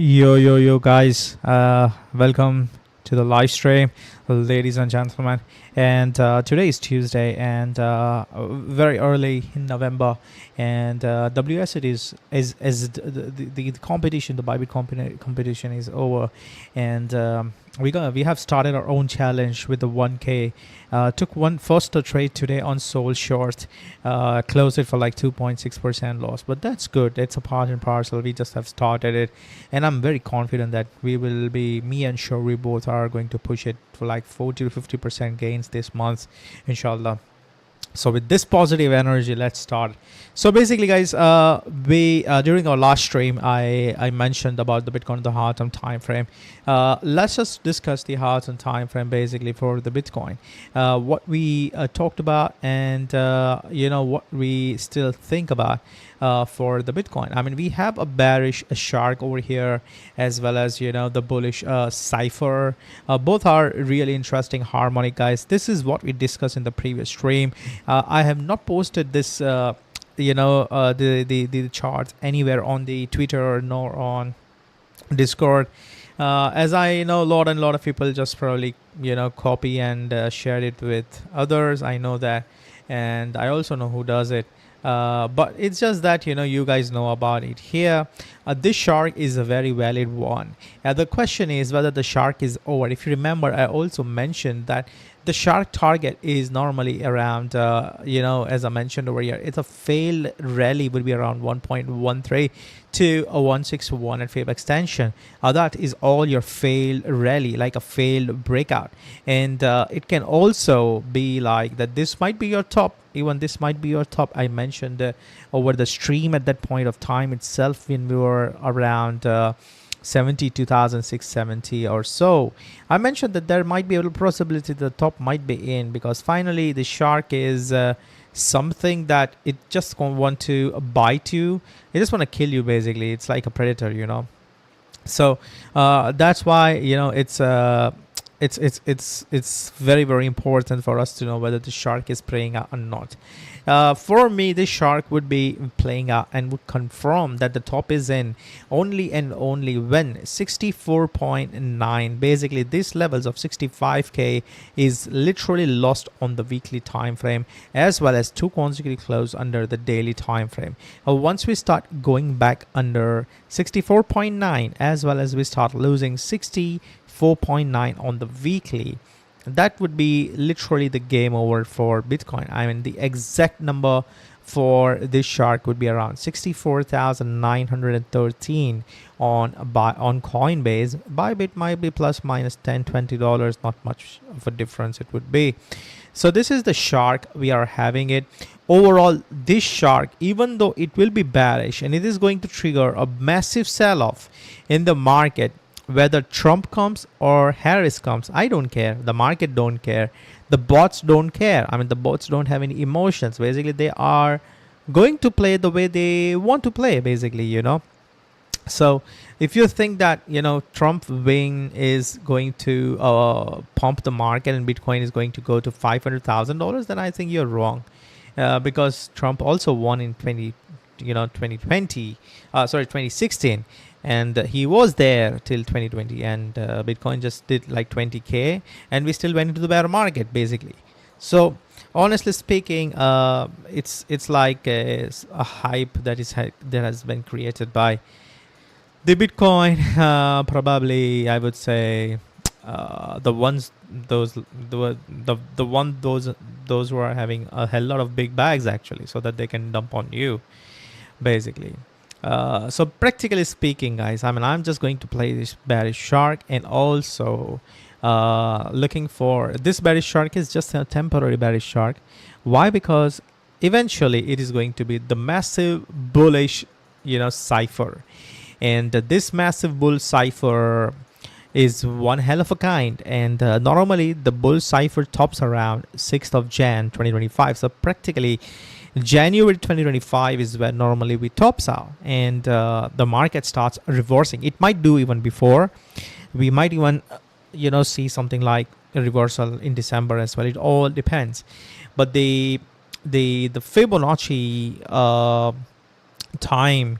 Yo guys, welcome to the live stream, ladies and gentlemen. And today is Tuesday, and very early in November. And WSET is the competition, the Bybit competition is over. And we have started our own challenge with the 1K. Took one first trade today on Soul Short, closed it for like 2.6% loss, but that's good. It's a part and parcel. We just have started it, and I'm very confident that me and Shori both are going to push it for like 40 to 50% gains this month, inshallah. So with this positive energy, let's start. So basically, guys, we during our last stream, I mentioned about the Bitcoin, the heart and time frame. Let's just discuss the heart and time frame basically for the Bitcoin. What we talked about, and what we still think about for the Bitcoin. I mean, we have a bearish shark over here, as well as the bullish cipher. Both are really interesting harmonic, guys. This is what we discussed in the previous stream. I have not posted this the charts anywhere on the Twitter nor on Discord, as I know a lot of people just probably copy and share it with others. I know that, and I also know who does it. But it's just that you guys know about it here. This shark is a very valid one. The question is whether the shark is over. If you remember, I also mentioned that the shark target is normally around as I mentioned over here, it's a failed rally would be around 1.13 to a 161 at Fib extension. That is all your failed rally, like a failed breakout. And it can also be like that this might be your top. Even this might be your top. I mentioned over the stream at that point of time itself when we were around 72,670 or so. I mentioned that there might be a little possibility the top might be in, because finally the shark is something that it just want to bite you. It just want to kill you basically. It's like a predator. So that's why it's very, very important for us to know whether the shark is playing out or not. For me, this shark would be playing out and would confirm that the top is in only and only when 64.9. Basically, these levels of 65k is literally lost on the weekly time frame, as well as two consecutive close under the daily time frame. Once we start going back under 64.9, as well as we start losing 4.9 on the weekly, that would be literally the game over for Bitcoin. I mean, the exact number for this shark would be around 64,913 on Coinbase. Bybit might be plus minus $10-20, not much of a difference it would be. So this is the shark we are having it. Overall, this shark, even though it will be bearish and it is going to trigger a massive sell-off in the market, whether Trump comes or Harris comes, I don't care. The market don't care. The bots don't care. I mean, the bots don't have any emotions. Basically, they are going to play the way they want to play, basically. So if you think that, Trump win is going to pump the market and Bitcoin is going to go to $500,000, then I think you're wrong. Because Trump also won in 2016. And he was there till 2020, and Bitcoin just did like 20k, and we still went into the bear market basically. So honestly speaking, it's like a hype that has been created by the Bitcoin. Probably I would say those who are having a hell lot of big bags actually, so that they can dump on you basically. So practically speaking, guys, I mean, I'm just going to play this bearish shark, and also looking for this bearish shark is just a temporary bearish shark. Why? Because eventually it is going to be the massive bullish cipher, and this massive bull cipher is one hell of a kind. And normally the bull cipher tops around 6th of Jan 2025. So practically January 2025 is where normally we tops out, and the market starts reversing. It might do even before. We might even see something like a reversal in December as well. It all depends. But the Fibonacci time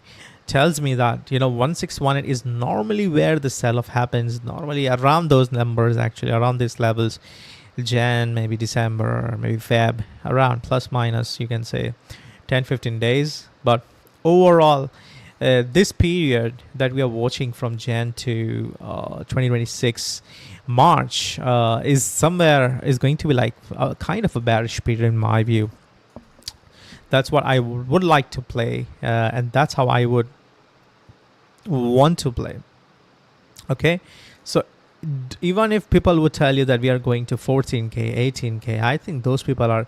tells me that 1618 is normally where the sell-off happens, normally around those numbers, actually around these levels. Jan, maybe December, maybe Feb, around plus minus, you can say 10-15 days. But overall, this period that we are watching from Jan to 2026 March is going to be like a kind of a bearish period in my view. That's what I would like to play, and that's how I would want to play. Okay, so even if people would tell you that we are going to 14k, 18k, I think those people are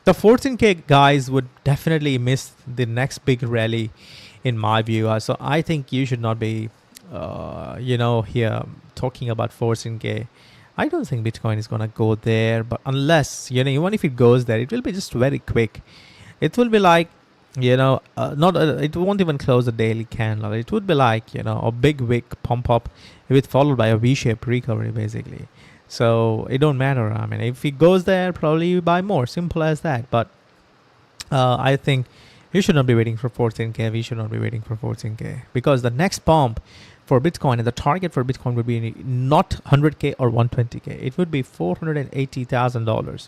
the 14k guys would definitely miss the next big rally, in my view. So I think you should not be, here talking about 14k. I don't think Bitcoin is gonna go there, but unless even if it goes there, it will be just very quick. It will be like, it won't even close a daily candle. It would be like, a big wick pump up with followed by a V-shaped recovery, basically. So it don't matter. I mean, if it goes there, probably you buy more. Simple as that. But I think you should not be waiting for 14k. We should not be waiting for 14k, because the next pump for Bitcoin and the target for Bitcoin would be not 100k or 120k. It would be $480,000,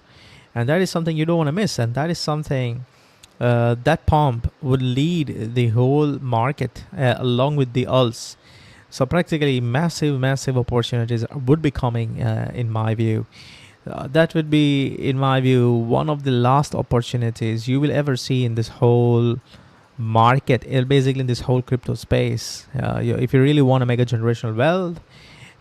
and that is something you don't want to miss. And that is something. That pump would lead the whole market along with the alts. So practically massive opportunities would be coming, in my view. That would be, in my view, one of the last opportunities you will ever see in this whole market, basically in this whole crypto space. If you really want to make a generational wealth,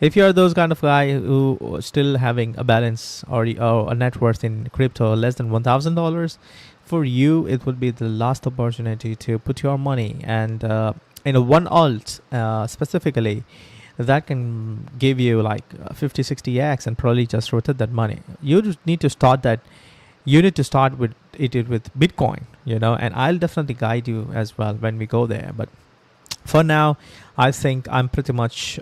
if you're those kind of guy who are still having a balance or a net worth in crypto less than $1,000, for you it would be the last opportunity to put your money and in one alt specifically that can give you like 50-60x and probably just rotate that money. You just need to start that. You need to start with Bitcoin, and I'll definitely guide you as well when we go there. But for now, I think I'm pretty much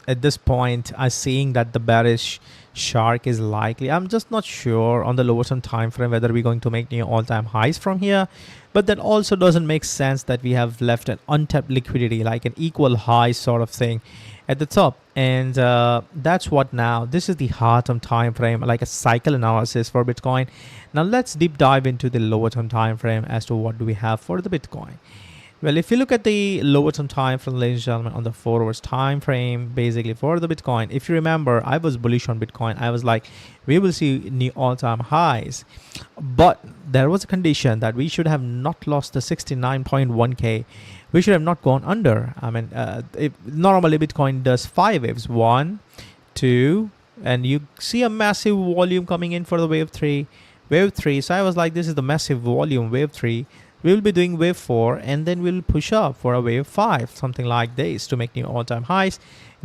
at this point I'm seeing that the bearish shark is likely. I'm just not sure on the lower term time frame whether we're going to make new all-time highs from here, but that also doesn't make sense that we have left an untapped liquidity, like an equal high sort of thing at the top. And that's what now this is the hard term time frame, like a cycle analysis for Bitcoin. Now let's deep dive into the lower term time frame as to what do we have for the Bitcoin. Well, if you look at the lower term time frame, ladies and gentlemen, on the 4 hours time frame, basically for the Bitcoin, if you remember, I was bullish on Bitcoin. I was like, we will see new all-time highs, but there was a condition that we should have not lost the 69.1k. We should have not gone under. I mean, if normally Bitcoin does 5 waves, 1, 2, and you see a massive volume coming in for the wave 3. So I was like, this is the massive volume, wave 3. We will be doing wave 4, and then we'll push up for a wave 5, something like this, to make new all-time highs,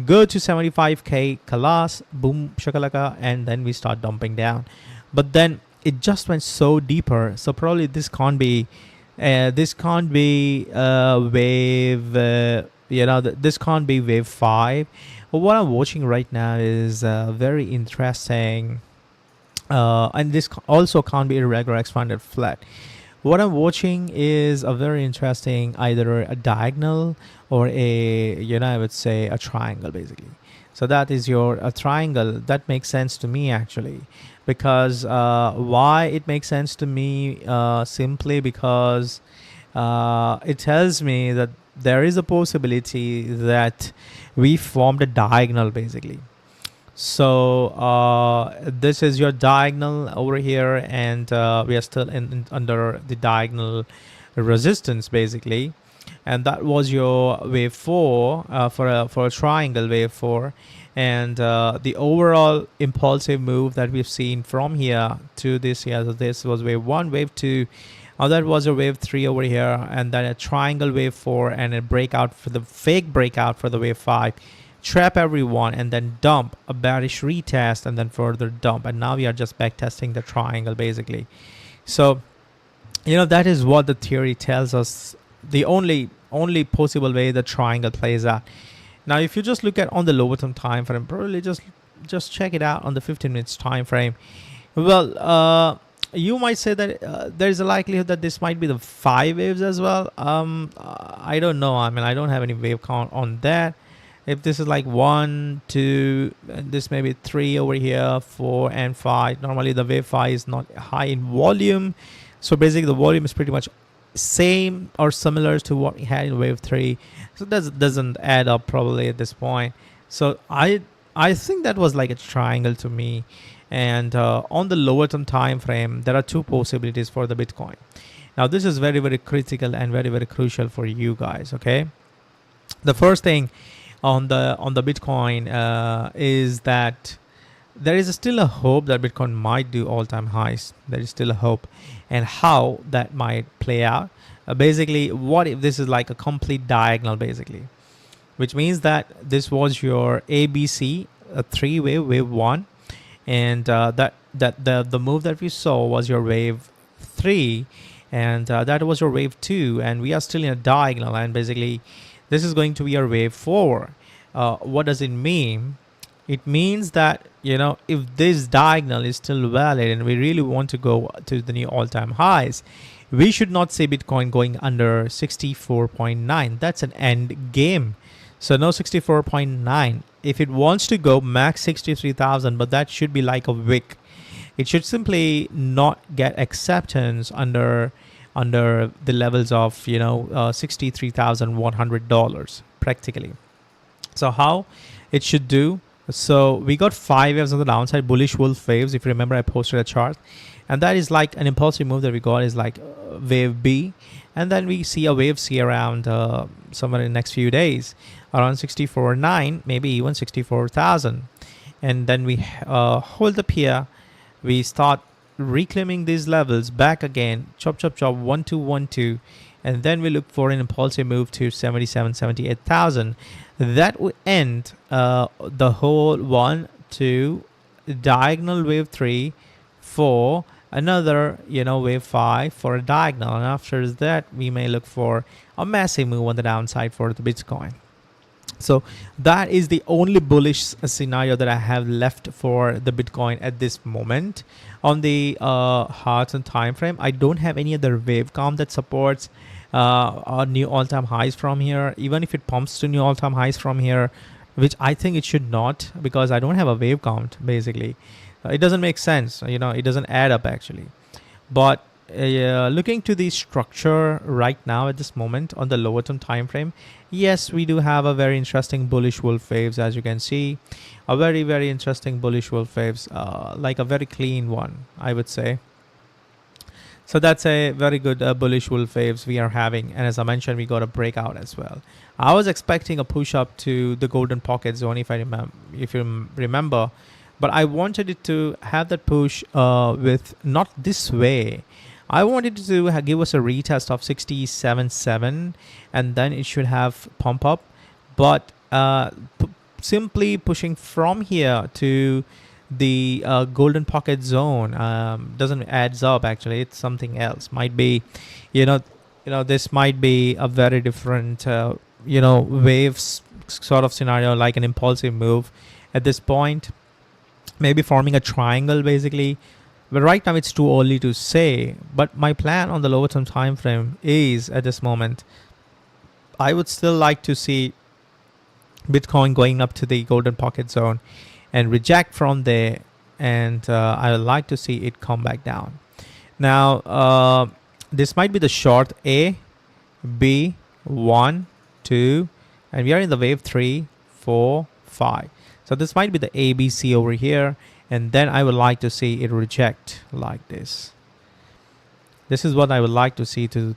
go to 75k, kalas, boom, shakalaka, and then we start dumping down. But then it just went so deeper, so probably this can't be wave, this can't be wave 5. But what I'm watching right now is very interesting, and this also can't be irregular expanded flat. What I'm watching is a very interesting, either a diagonal or I would say a triangle, basically. So that is a triangle. That makes sense to me, actually, because why it makes sense to me? Simply because it tells me that there is a possibility that we formed a diagonal, basically. So this is your diagonal over here, and we are still under the diagonal resistance, basically, and that was your wave 4 for a triangle wave 4, and the overall impulsive move that we've seen from here to this here. So this was wave 1, wave 2. That was a wave 3 over here, and then a triangle wave 4, and a breakout for the fake breakout for the wave 5. Trap everyone and then dump, a bearish retest, and then further dump, and now we are just back testing the triangle, basically. So that is what the theory tells us, the only possible way the triangle plays out. Now if you just look at on the lower term time frame, probably just check it out on the 15 minutes time frame. Well, You might say that there's a likelihood that this might be the 5 waves as well. I don't know. I mean, I don't have any wave count on that. If this is like 1, 2, and this may be 3 over here, 4 and 5. Normally the wave 5 is not high in volume. So basically the volume is pretty much same or similar to what we had in wave 3. So that doesn't add up probably at this point. So I think that was like a triangle to me. And on the lower term time frame, there are two possibilities for the Bitcoin. Now this is very, very critical and very, very crucial for you guys. Okay, the first thing on the Bitcoin is that there is still a hope that Bitcoin might do all-time highs. There is still a hope, and how that might play out. Basically, what if this is like a complete diagonal, basically, which means that this was your ABC, a three-wave, wave 1. And the move that we saw was your wave 3, and that was your wave 2, and we are still in a diagonal, and basically this is going to be your wave 4. What does it mean? It means that, you know, if this diagonal is still valid and we really want to go to the new all-time highs, we should not see Bitcoin going under 64.9. That's an end game. So no 64.9. If it wants to go max 63,000, but that should be like a wick. It should simply not get acceptance under the levels of, you know, $63,100 practically. So how it should do? So we got 5 waves on the downside, bullish wolf waves. If you remember, I posted a chart, and that is like an impulsive move that we got is like wave B, and then we see a wave C around somewhere in the next few days around 64.9, maybe even 64,000, and then we hold up here. We start reclaiming these levels back again, chop 1 2 1 2, and then we look for an impulsive move to 78,000. That would end the whole 1 2 diagonal wave 3 for another, you know, wave 5 for a diagonal, and after that we may look for a massive move on the downside for the Bitcoin. So that is the only bullish scenario that I have left for the Bitcoin at this moment. On the hearts and time frame, I don't have any other wave count that supports new all-time highs from here, even if it pumps to new all-time highs from here, which I think it should not, because I don't have a wave count. Basically it doesn't make sense, you know, it doesn't add up actually. But looking to the structure right now at this moment on the lower term time frame, yes, we do have a very interesting bullish wolf waves, as you can see, a very, very interesting bullish wolf waves, like a very clean one, I would say. So that's a very good bullish wolf waves we are having, and as I mentioned, we got a breakout as well. I was expecting a push up to the golden pocket zone, if you remember, but I wanted it to have that push with not this way. I wanted to give us a retest of 67.7, and then it should have pump up, but simply pushing from here to the golden pocket zone doesn't adds up. Actually, it's something else. Might be, you know, this might be a very different waves sort of scenario, like an impulsive move at this point, maybe forming a triangle basically. But right now it's too early to say. But my plan on the lower term time frame is, at this moment, I would still like to see Bitcoin going up to the golden pocket zone and reject from there, and I would like to see it come back down. Now this might be the short A, B, 1, 2, and we are in the wave 3, 4, 5. So this might be the ABC over here, and then I would like to see it reject like this. This is what I would like to see to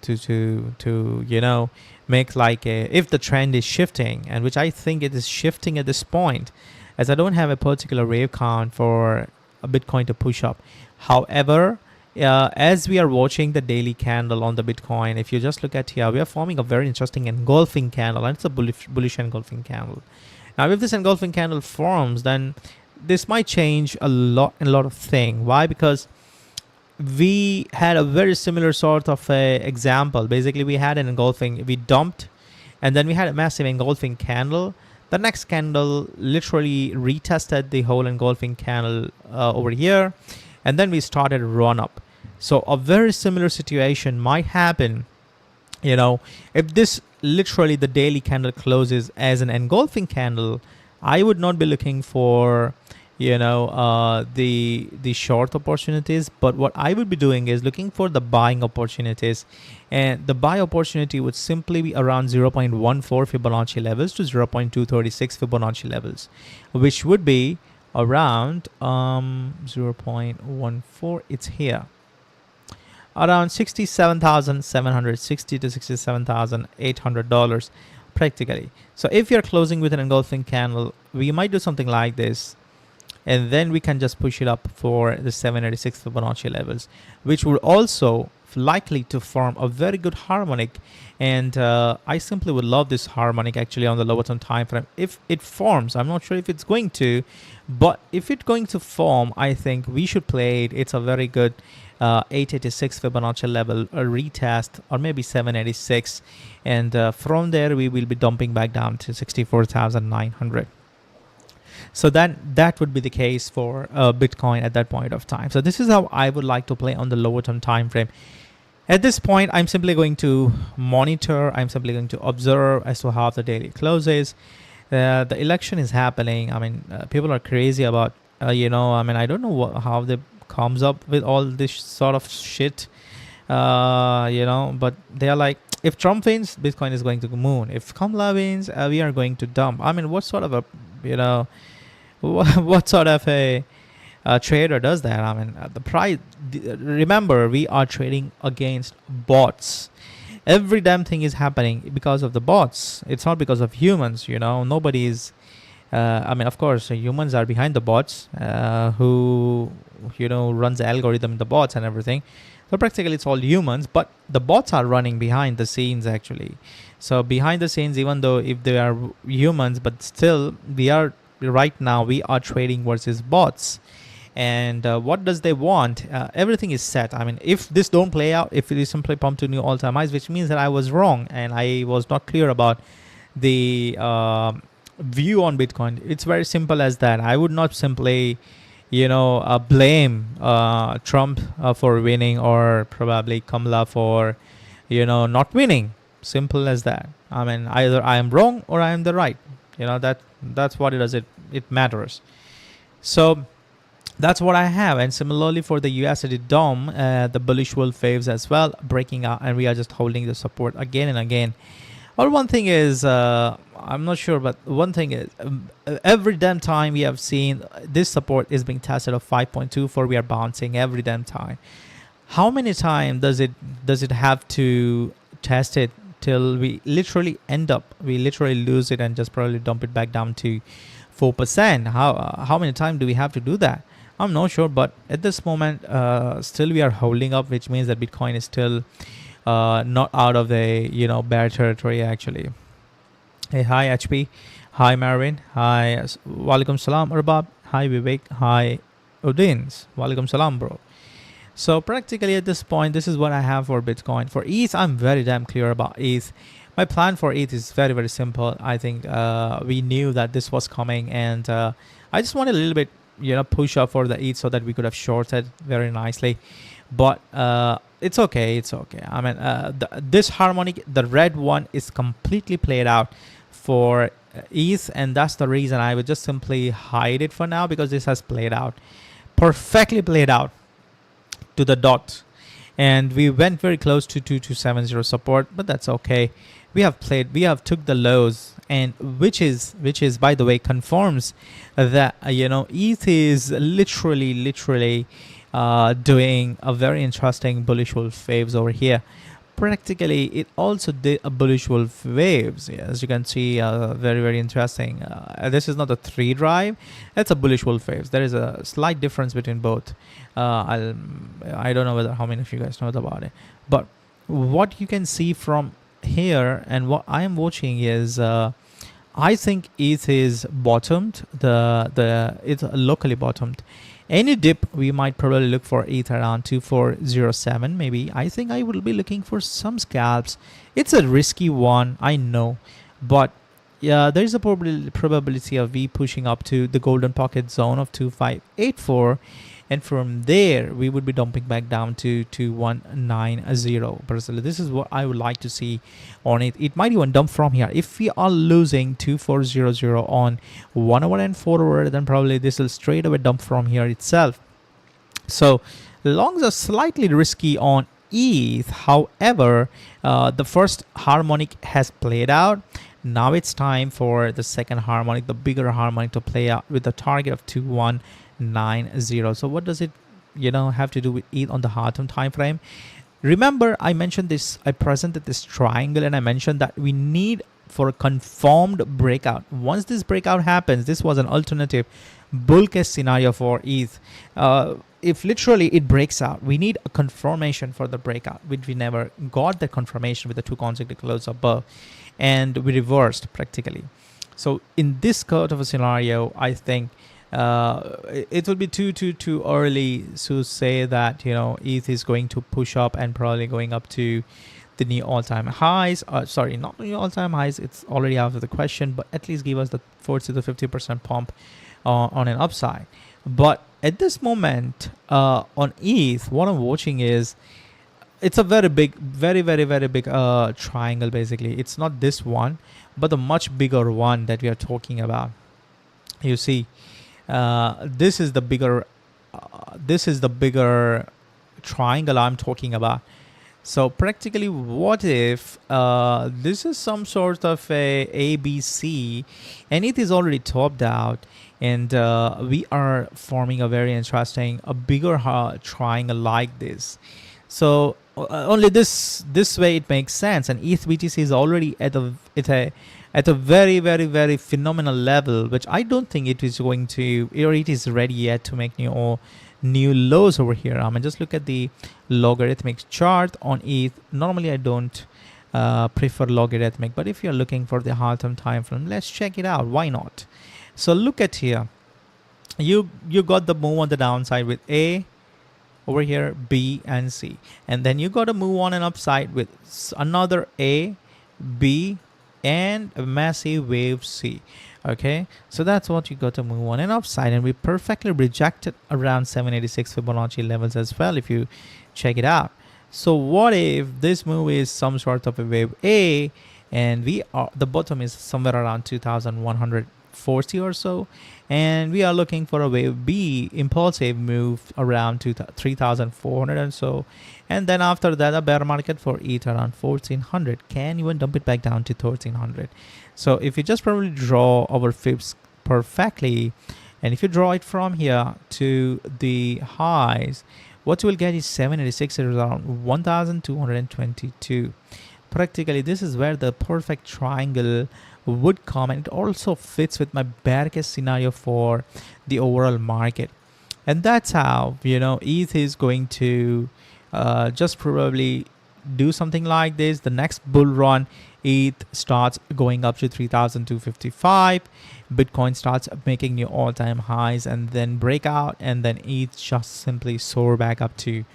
make like a, if the trend is shifting, and which I think it is shifting at this point, as I don't have a particular wave count for a Bitcoin to push up. However, as we are watching the daily candle on the Bitcoin, if you just look at here, we are forming a very interesting engulfing candle, and it's a bullish engulfing candle. Now, if this engulfing candle forms, then this might change a lot of things. Why? Because we had a very similar sort of a example. Basically, we had an engulfing, we dumped, and then we had a massive engulfing candle. The next candle literally retested the whole engulfing candle over here, and then we started run up. So a very similar situation might happen, you know, if this literally the daily candle closes as an engulfing candle. I would not be looking for, you know, the short opportunities, but what I would be doing is looking for the buying opportunities, and the buy opportunity would simply be around 0.14 Fibonacci levels to 0.236 Fibonacci levels, which would be around 0.14. It's here, around $67,760 to $67,800 practically. So if you're closing with an engulfing candle, we might do something like this, and then we can just push it up for the 786 Fibonacci levels, which would also likely to form a very good harmonic. And I simply would love this harmonic actually on the lower term time frame if it forms. I'm not sure if it's going to, but if it's going to form, I think we should play it. It's a very good 886 Fibonacci level, a retest, or maybe 786, and from there we will be dumping back down to 64,900. So that would be the case for Bitcoin at that point of time. So this is how I would like to play on the lower term time frame. At this point, I'm simply going to monitor. I'm simply going to observe as to how the daily closes. The election is happening. I mean, people are crazy about, you know, I mean, I don't know how they comes up with all this sort of shit, you know, but they are like, if Trump wins, Bitcoin is going to the moon. If Kamala wins, we are going to dump. I mean, what sort of a, you know, what sort of a trader does that? I mean, the price, remember, we are trading against bots. Every damn thing is happening because of the bots. It's not because of humans, you know. Nobody is, I mean, of course, humans are behind the bots, who, you know, runs the algorithm, the bots and everything. So practically it's all humans, but the bots are running behind the scenes actually. So behind the scenes, even though if they are humans, but still we are right now, we are trading versus bots. And what does they want? Everything is set. I mean, if this don't play out, if it is simply pumped to new all-time highs, which means that I was wrong and I was not clear about the view on Bitcoin. It's very simple as that. I would not simply, you know, blame Trump for winning, or probably Kamala for, you know, not winning. Simple as that. I mean, either I am wrong or I am the right. You know, that's what it does. It matters. So that's what I have. And similarly for the USD DOM, the bullish wolf waves as well breaking out, and we are just holding the support again and again. Well, one thing is, I'm not sure, but one thing is, every damn time we have seen this support is being tested of 5.24, we are bouncing every damn time. How many times does it have to test it till we literally we literally lose it and just probably dump it back down to 4%? How many times do we have to do that? I'm not sure, but at this moment, still we are holding up, which means that Bitcoin is still not out of the, you know, bear territory actually. Hey, hi HP, hi Marvin, hi Walaikum Salam Arbab, hi Vivek, hi Udins, Walaikum Salam bro. So practically at this point, this is what I have for Bitcoin. For ETH, I'm very damn clear about ETH. My plan for ETH is very, very simple. I think we knew that this was coming, and I just wanted a little bit, you know, push up for the ETH so that we could have shorted very nicely. But it's okay. It's okay. I mean, this harmonic, the red one, is completely played out for ETH, and that's the reason I would just simply hide it for now, because this has played out, perfectly played out to the dot. And we went very close to 2270 support, but that's okay. We have took the lows, and which is by the way confirms that you know, ETH is literally doing a very interesting bullish wolf waves over here. Practically it also did a bullish wolf waves, as you can see, very, very interesting. This is not a 3 drive, it's a bullish wolf waves. There is a slight difference between both. I don't know whether how many of you guys know about it, but what you can see from here and what I am watching is I think ETH is bottomed. It's locally bottomed. Any dip, we might probably look for ETH around 2407 maybe. I think I will be looking for some scalps. It's a risky one, I know, but yeah, there's a probability of V pushing up to the golden pocket zone of 2584, and from there we would be dumping back down to 2190. Personally, this is what I would like to see on it. It might even dump from here. If we are losing 2400 on 1 hour and 4 hour, then probably this will straight away dump from here itself. So longs are slightly risky on ETH. However, the first harmonic has played out. Now it's time for the second harmonic, the bigger harmonic, to play out with the target of 2190. So what does it, have to do with ETH on the hard-term time frame? Remember, I mentioned this, I presented this triangle, and I mentioned that we need for a confirmed breakout. Once this breakout happens, this was an alternative bull case scenario for ETH. If literally it breaks out, we need a confirmation for the breakout, which we never got the confirmation with the 2 consecutive close above, and we reversed practically. So in this kind of a scenario, I think it will be too early to say that ETH is going to push up and probably going up to the new all-time highs. Sorry, not the new all-time highs, it's already out of the question, but at least give us the 40 to 50% pump on an upside. But at this moment on ETH, what I'm watching is it's a very big, very big triangle. Basically, it's not this one, but the much bigger one that we are talking about. You see, this is the bigger triangle I'm talking about. So practically, what if this is some sort of a ABC, and it is already topped out, and we are forming a very interesting, a bigger triangle like this. So only this way it makes sense, and ETH BTC is already at a very phenomenal level, which I don't think it is going to, or it is ready yet to make new lows over here. I mean, just look at the logarithmic chart on ETH. Normally I don't prefer logarithmic, but if you're looking for the hard-term time frame, let's check it out. Why not? So look at here, you got the move on the downside with A over here, B and C, and then you got a move on an upside with another A, B, and a massive wave C. Okay, so that's what you got to move on an upside, and we perfectly rejected around 786 Fibonacci levels as well, if you check it out. So what if this move is some sort of a wave A, and the bottom is somewhere around 2140 or so, and we are looking for a wave B impulsive move around 3400 and so, and then after that a bear market for ETH around 1400, can even dump it back down to 1300. So if you just probably draw our fibs perfectly, and if you draw it from here to the highs, what you will get is 786 is around 1222. Practically, this is where the perfect triangle would come, and it also fits with my bear case scenario for the overall market. And that's how ETH is going to just probably do something like this. The next bull run, ETH starts going up to 3,255, Bitcoin starts making new all-time highs and then breakout, and then ETH just simply soar back up to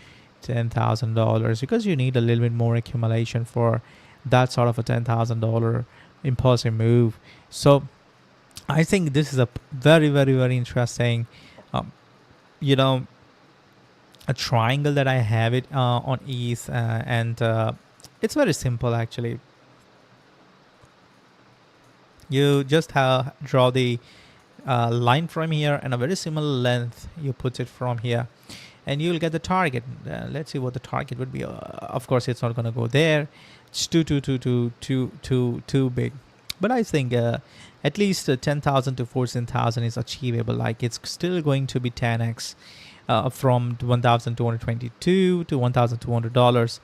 $10,000, because you need a little bit more accumulation for that sort of a $10,000 impulsive move. So I think this is a very interesting a triangle that I have it on ETH, and it's very simple actually. You just draw the line from here, and a very similar length you put it from here, and you'll get the target. Let's see what the target would be. Of course, it's not going to go there. It's too big. But I think at least 10,000 to 14,000 is achievable. Like, it's still going to be 10x from $1,222 to $1,200,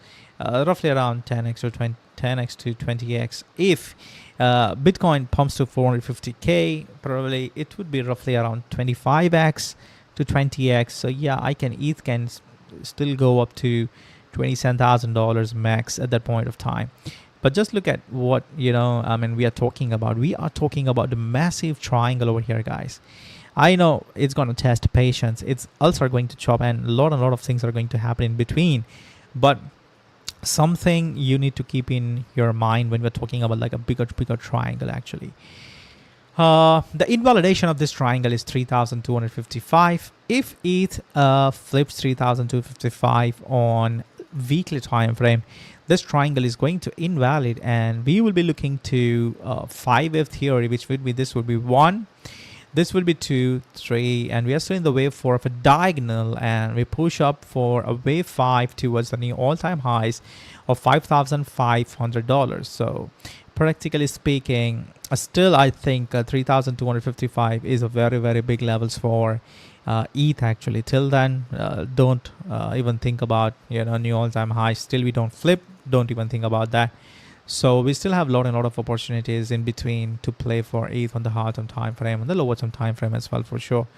roughly around 10x or 10x to 20x. If Bitcoin pumps to 450k, probably it would be roughly around 25x to 20x. So yeah, ETH can still go up to $27,000 max at that point of time. But just look at what we are talking about. We are talking about the massive triangle over here, guys. I know it's going to test patience. It's also going to chop, and a lot of things are going to happen in between. But something you need to keep in your mind when we're talking about like a bigger triangle actually. The invalidation of this triangle is 3,255. If ETH flips 3,255 on weekly time frame, this triangle is going to invalid, and we will be looking to 5-wave theory, which would be, this would be 1, this will be 2, 3, and we are still in the wave 4 of a diagonal, and we push up for a wave 5 towards the new all-time highs of $5,500. So practically speaking, still I think 3,255 is a very, very big levels for ETH actually. Till then, don't even think about new all-time highs. Still we don't flip, don't even think about that. So we still have a lot of opportunities in between to play for ETH on the higher term time frame and the lower term time frame as well, for sure.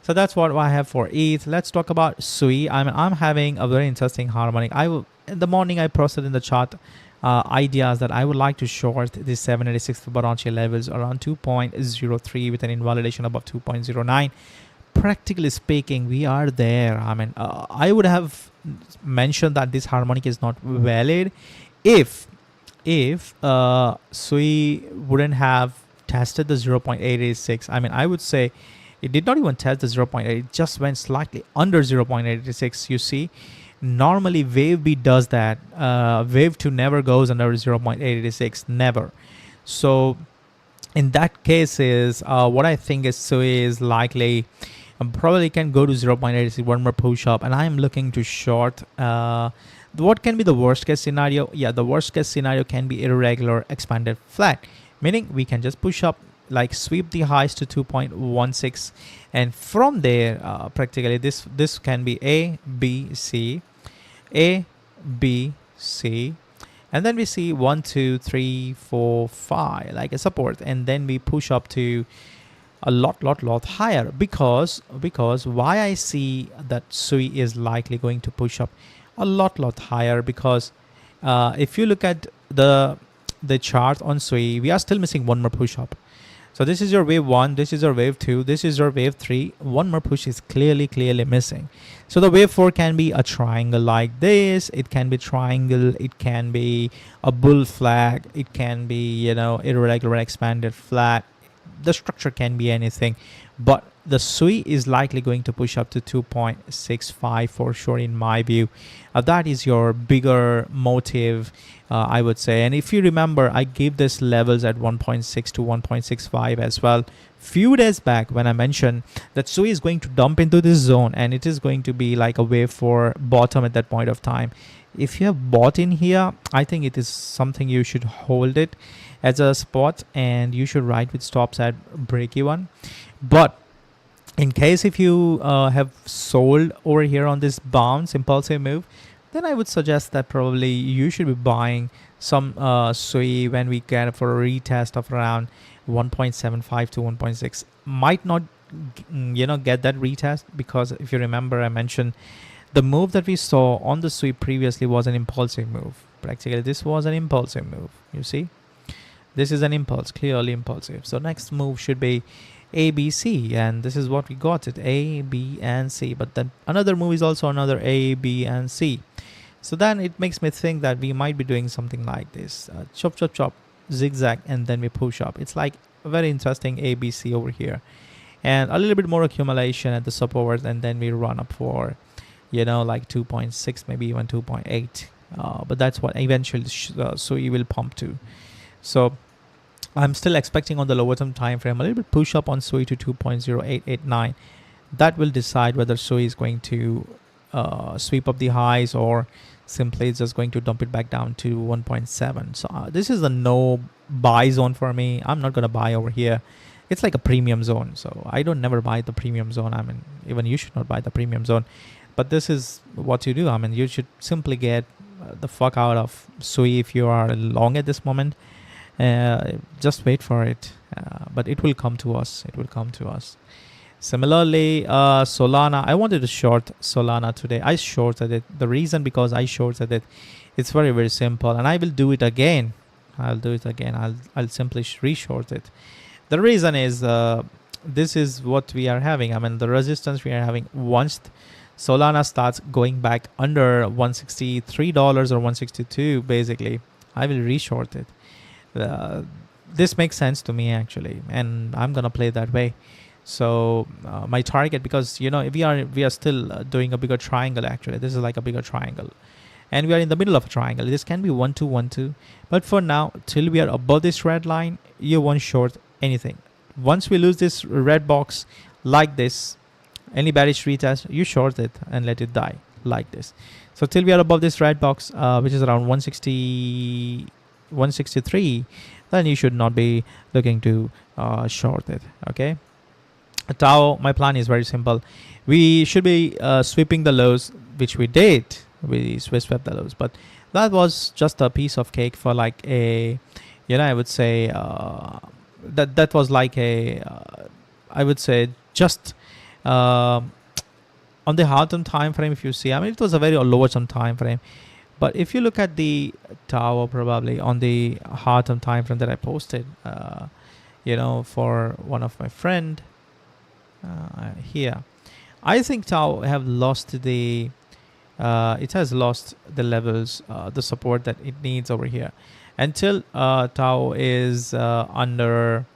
So that's what I have for ETH. Let's talk about SUI. I'm having a very interesting harmonic. In the morning I posted in the chart ideas that I would like to short the 786 Fibonacci levels around 2.03 with an invalidation above 2.09. Practically speaking, we are there. I would have mentioned that this harmonic is not valid if SUI wouldn't have tested the 0.886. I would say it did not even test the 0.8. It just went slightly under 0.886. You see, normally wave B does that. Wave 2 never goes under 0.886, never. So in that case is what I think is SUI is likely probably can go to 0.86, one more push up, and I am looking to short. What can be the worst case scenario? Yeah, the worst case scenario can be irregular expanded flat, meaning we can just push up, like sweep the highs to 2.16, and from there practically this can be A, B, C, A, B, C, and then we see 1, 2, 3, 4, 5 like a support, and then we push up to a lot higher, because why I see that SUI is likely going to push up a lot higher, because if you look at the chart on SUI, we are still missing one more push up. So this is your wave 1, this is your wave 2, this is your wave 3. One more push is clearly missing. So the wave 4 can be a triangle like this, it can be triangle, it can be a bull flag, it can be irregular expanded flat. The structure can be anything, but the SUI is likely going to push up to 2.65 for sure in my view. That is your bigger motive, I would say. And if you remember, I gave this levels at 1.6 to 1.65 as well few days back, when I mentioned that SUI is going to dump into this zone and it is going to be like a wave for bottom at that point of time. If you have bought in here, I think it is something you should hold it as a spot, and you should ride with stops at break even. But in case if you have sold over here on this bounce impulsive move, then I would suggest that probably you should be buying some SUI when we get for a retest of around 1.75 to 1.6. Might not get that retest, because if you remember, I mentioned the move that we saw on the SUI previously was an impulsive move. Practically this was an impulsive move. You see, this is an impulse, clearly impulsive. So next move should be A, B, C, and this is what we got it, A, B, and C. But then another move is also another A, B, and C. So then it makes me think that we might be doing something like this, chop, chop, chop, zigzag, and then we push up. It's like a very interesting A, B, C over here, and a little bit more accumulation at the support, and then we run up for like 2.6, maybe even 2.8. But that's what eventually SUI will pump to. So I'm still expecting on the lower term time frame a little bit push up on SUI to 2.0889. That will decide whether SUI is going to sweep up the highs, or simply it's just going to dump it back down to 1.7. So this is a no buy zone for me. I'm not going to buy over here. It's like a premium zone, so I don't never buy the premium zone. Even you should not buy the premium zone. But this is what you do. You should simply get the fuck out of SUI if you are long at this moment. Just wait for it, but it will come to us. Similarly, Solana, I wanted to short Solana today. I shorted it. The reason because I shorted it, it's very, very simple, and I will do it again. I'll simply reshort it. The reason is this is what we are having. The resistance we are having once Solana starts going back under $163 or $162, basically, I will reshort it. this makes sense to me actually, and I'm gonna play that way. So my target, because we are still doing a bigger triangle. Actually, this is like a bigger triangle, and we are in the middle of a triangle. This can be 1 2 1 2, but for now, till we are above this red line, you won't short anything. Once we lose this red box like this, any bearish retest, you short it and let it die like this. So till we are above this red box, which is around 160 163, then you should not be looking to short it. Okay, Tau, my plan is very simple. We should be sweeping the lows, which we did. We swept the lows, but that was just a piece of cake for like a, I would say that was like a, I would say just on the hard term time frame. If you see, I mean, it was a very lower term time frame, but if you look at the tower, probably on the hard term time frame that I posted, for one of my friend here, I think Tau have lost the it has lost the levels, the support that it needs over here. Until Tau is under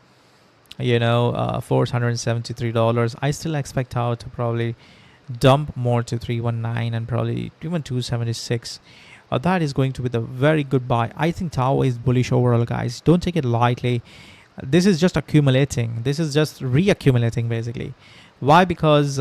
$473, I still expect Tau to probably dump more to 319 and probably even 276. That is going to be the very good buy. I think Tau is bullish overall, guys. Don't take it lightly. This is just accumulating. This is just reaccumulating basically. Why? Because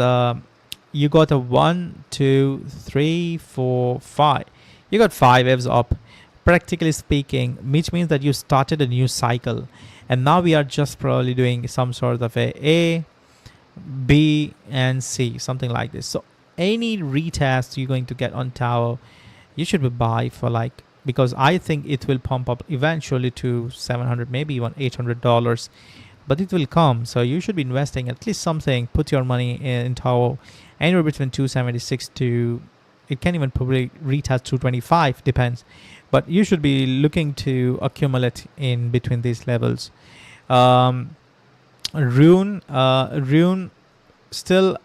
you got a 1 2 3 4 5. You got 5 waves up, practically speaking, which means that you started a new cycle, and now we are just probably doing some sort of a B and C, something like this. So any retest you're going to get on Tau, you should be buy for like, because I think it will pump up eventually to 700, maybe even $800, but it will come. So you should be investing at least something. Put your money in Tau anywhere between 276 to, it can even probably retest 225, depends, but you should be looking to accumulate in between these levels. RUNE still,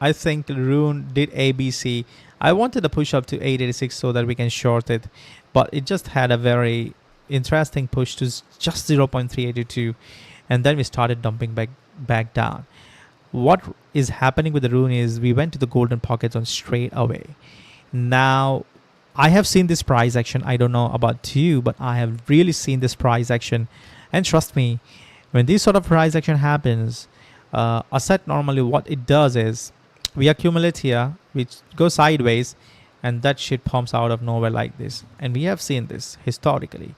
I think RUNE did ABC. I wanted to push up to 886 so that we can short it, but it just had a very interesting push to just 0.382, and then we started dumping back down. What is happening with the RUNE is we went to the golden pocket zone straight away. Now I have seen this price action. I don't know about you, but I have really seen this price action, and trust me, when this sort of price action happens, a set normally what it does is we accumulate here, which goes sideways, and that shit pumps out of nowhere like this. And we have seen this historically,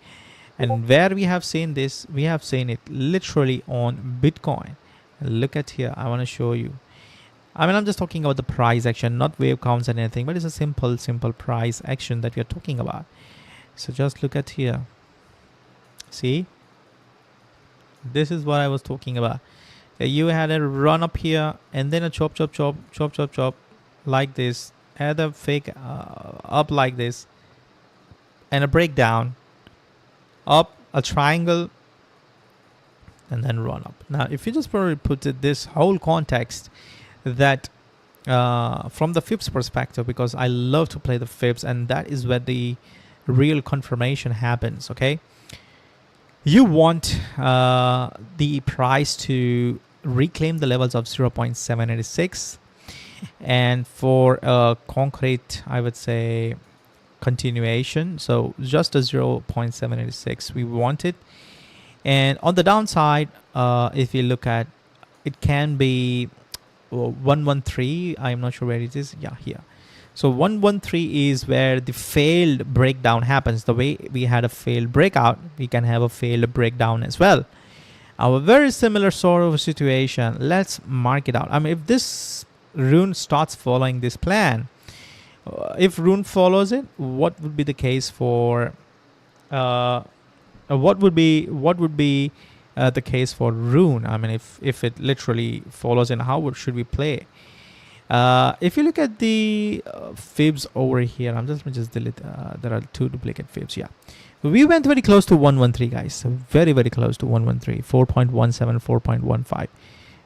and where we have seen this, we have seen it literally on Bitcoin. Look at here, I want to show you. I mean, I'm just talking about the price action, not wave counts and anything, but it's a simple price action that we are talking about. So just look at here. See, this is what I was talking about. You had a run up here and then a chop like this, had a fake up like this, and a breakdown up, a triangle, and then run up. Now if you just probably put this whole context, that from the fibs perspective, because I love to play the fibs, and that is where the real confirmation happens. Okay, you want the price to reclaim the levels of 0.786, and for a concrete, I would say, continuation, so just a 0.786 we want it. And on the downside, if you look at, it can be 113. I'm not sure where it is. Yeah, here. So 113 is where the failed breakdown happens. The way we had a failed breakout, we can have a failed breakdown as well. A very similar sort of situation. Let's mark it out. I mean, if this RUNE starts following this plan, if RUNE follows it, what would be the case for what would be the case for RUNE? I mean, if it literally follows, and how should we play? If you look at the fibs over here, let me just delete. There are 2 duplicate fibs. Yeah, we went very close to 113, guys. So very close to 113, 4.17, 4.15.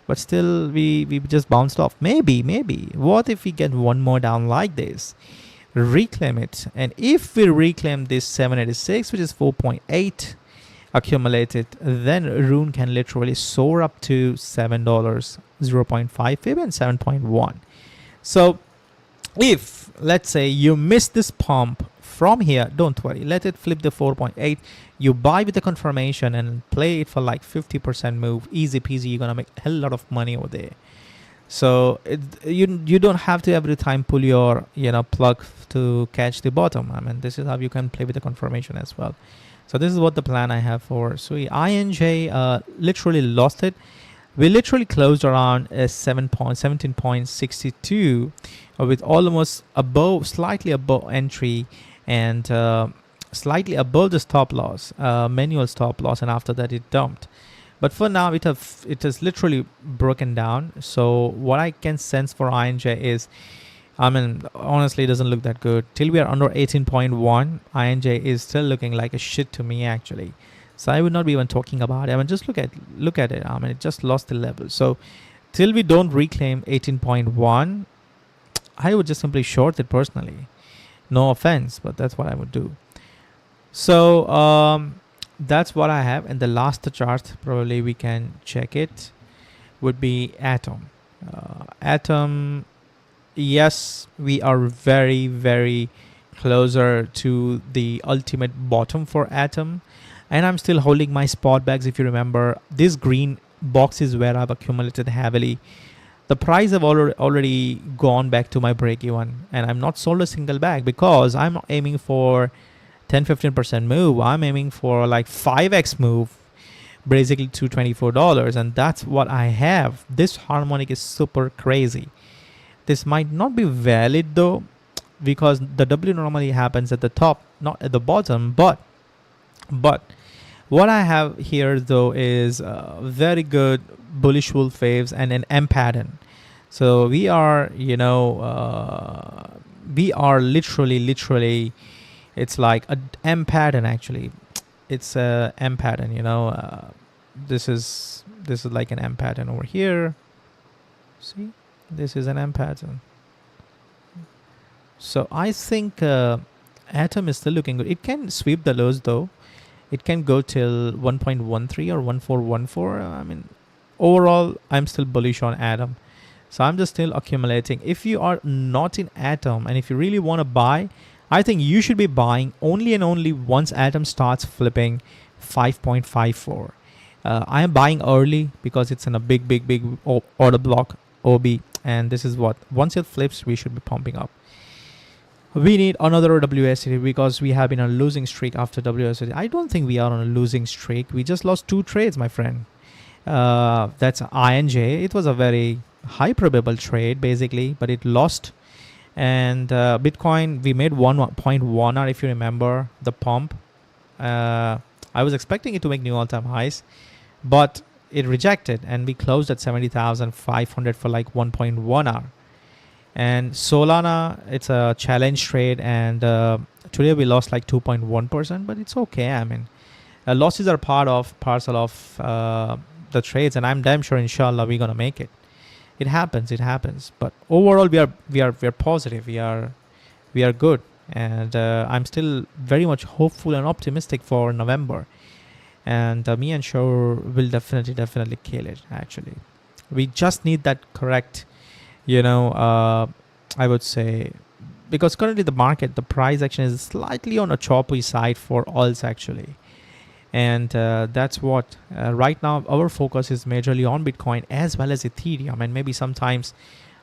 But still, we just bounced off. Maybe. What if we get one more down like this? Reclaim it, and if we reclaim this 786, which is 4.8, accumulate it, then RUNE can literally soar up to $7, 0.5 fib and 7.1. So if let's say you miss this pump from here, don't worry, let it flip the 4.8. You buy with the confirmation and play it for like 50% move, easy peasy. You're gonna make a hell lot of money over there. So you don't have to every time pull your plug to catch the bottom. I mean, this is how you can play with the confirmation as well. So this is what the plan I have for Sui. INJ literally lost it. We literally closed around 17.62 with almost above, slightly above entry, and slightly above the stop loss, manual stop loss, and after that it dumped. But for now, it has literally broken down. So what I can sense for INJ is, I mean, honestly, it doesn't look that good. Till we are under 18.1, INJ is still looking like a shit to me, actually. So I would not be even talking about it. I mean, just look at it. I mean, it just lost the level. So till we don't reclaim 18.1, I would just simply short it personally. No offense, but that's what I would do. So that's what I have. And the last chart, probably we can check it, would be Atom. Atom, yes, we are very, very closer to the ultimate bottom for Atom. And I'm still holding my spot bags. If you remember, this green box is where I've accumulated heavily. The price have already gone back to my break even, and I'm not sold a single bag because I'm aiming for 10-15% move. I'm aiming for like 5x move, basically to $24, and that's what I have. This harmonic is super crazy. This might not be valid though, because the W normally happens at the top, not at the bottom. But what I have here though is very good bullish wolf waves and an M pattern. So we are literally, it's like a M pattern actually. It's a M pattern, this is like an M pattern over here. See, this is an M pattern. So I think Atom is still looking good. It can sweep the lows though. It can go till 1.13 or 1414. I mean, overall, I'm still bullish on Atom. So I'm just still accumulating. If you are not in Atom and if you really want to buy, I think you should be buying only and only once Atom starts flipping 5.54. I am buying early because it's in a big order block, OB. And this is what, once it flips, we should be pumping up. We need another WSD because we have been on a losing streak after WSD. I don't think we are on a losing streak. We just lost 2 trades, my friend. That's INJ. It was a very high probable trade, basically, but it lost. And Bitcoin, we made 1.1R, if you remember, the pump. I was expecting it to make new all-time highs, but it rejected, and we closed at 70,500 for like 1.1R. And Solana, it's a challenge trade, and today we lost like 2.1%, but it's okay. I mean, losses are parcel of the trades, and I'm damn sure, inshallah, we're gonna make it. It happens. But overall, we are positive. We are good, and I'm still very much hopeful and optimistic for November. And me and Shore will definitely kill it. Actually, we just need that correct. I would say, because currently the market, the price action is slightly on a choppy side for alts actually. And that's what right now our focus is majorly on Bitcoin as well as Ethereum. And maybe sometimes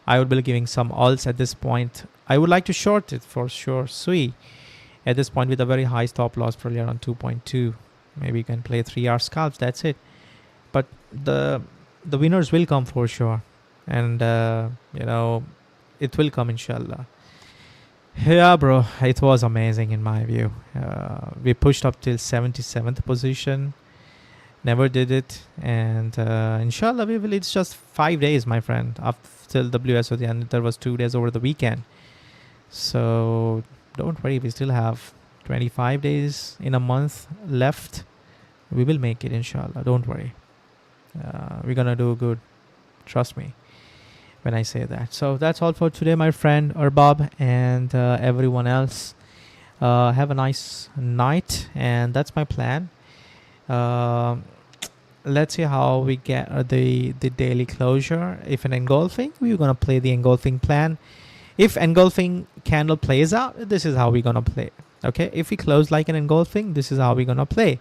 I would be giving some alts at this point. I would like to short it for sure. Sui at this point with a very high stop loss, probably around 2.2. Maybe you can play 3-hour scalps. That's it. But the winners will come for sure. And it will come, inshallah. Yeah, bro, it was amazing in my view. We pushed up till 77th position, never did it, and inshallah we will. It's just 5 days, my friend, up till WSOD, and there was 2 days over the weekend. So don't worry, we still have 25 days in a month left. We will make it, inshallah. Don't worry. We're gonna do good. Trust me when I say that. So that's all for today, my friend Arbab, and everyone else. Have a nice night, and that's my plan. Um let's see how we get the daily closure. If an engulfing, we're gonna play the engulfing plan. If engulfing candle plays out, this is how we're gonna play. Okay, if we close like an engulfing, this is how we're gonna play.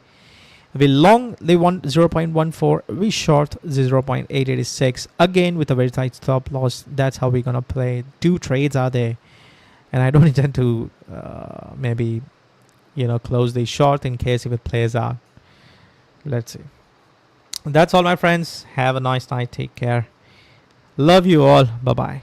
We long the 0.14, we short 0.886 again with a very tight stop loss. That's how we're gonna play. Two trades are there, and I don't intend to maybe close the short in case if it plays out. Let's see. That's all, my friends. Have a nice night. Take care. Love you all. Bye bye.